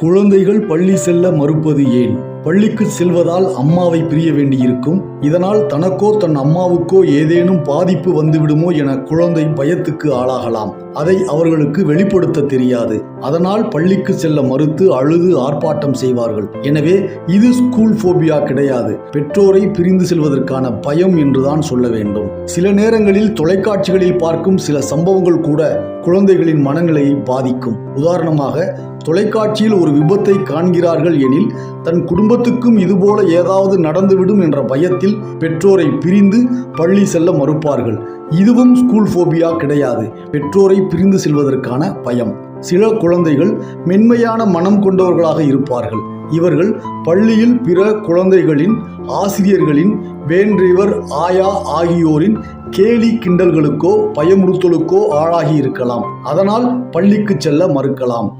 குழந்தைகள் பள்ளி செல்ல மறுப்பது ஏன்? பள்ளிக்கு செல்வதால் அம்மாவை பிரிய வேண்டியிருக்கும். இதனால் தனக்கோ தன் அம்மாவுக்கோ ஏதேனும் பாதிப்பு வந்துவிடுமோ என குழந்தை பயத்துக்கு ஆளாகலாம். அதை அவர்களுக்கு வெளிப்படுத்த தெரியாது. அதனால் பள்ளிக்கு செல்ல மறுத்து அழுது ஆர்ப்பாட்டம் செய்வார்கள். எனவே இது ஸ்கூல் போபியா கிடையாது, பெற்றோரை பிரிந்து செல்வதற்கான பயம் என்றுதான் சொல்ல வேண்டும். சில நேரங்களில் தொலைக்காட்சிகளில் பார்க்கும் சில சம்பவங்கள் கூட குழந்தைகளின் மனநிலையை பாதிக்கும். உதாரணமாக, தொலைக்காட்சியில் ஒரு விபத்தை காண்கிறார்கள் எனில் தன் குடும்பத்துக்கும் இதுபோல ஏதாவது நடந்துவிடும் என்ற பயத்தில் பெற்றோரை பிரிந்து பள்ளி செல்ல மறுப்பார்கள். இதுவும் ஸ்கூல் போபியா கிடையாது, பெற்றோரை பிரிந்து செல்வதற்கான பயம். சில குழந்தைகள் மென்மையான மனம் கொண்டவர்களாக இருப்பார்கள். இவர்கள் பள்ளியில் பிற குழந்தைகளின், ஆசிரியர்களின், வேன்றிவர், ஆயா ஆகியோரின் கேலி கிண்டல்களுக்கோ பயமுறுத்தலுக்கோ ஆளாகி இருக்கலாம். அதனால் பள்ளிக்கு செல்ல மறுக்கலாம்.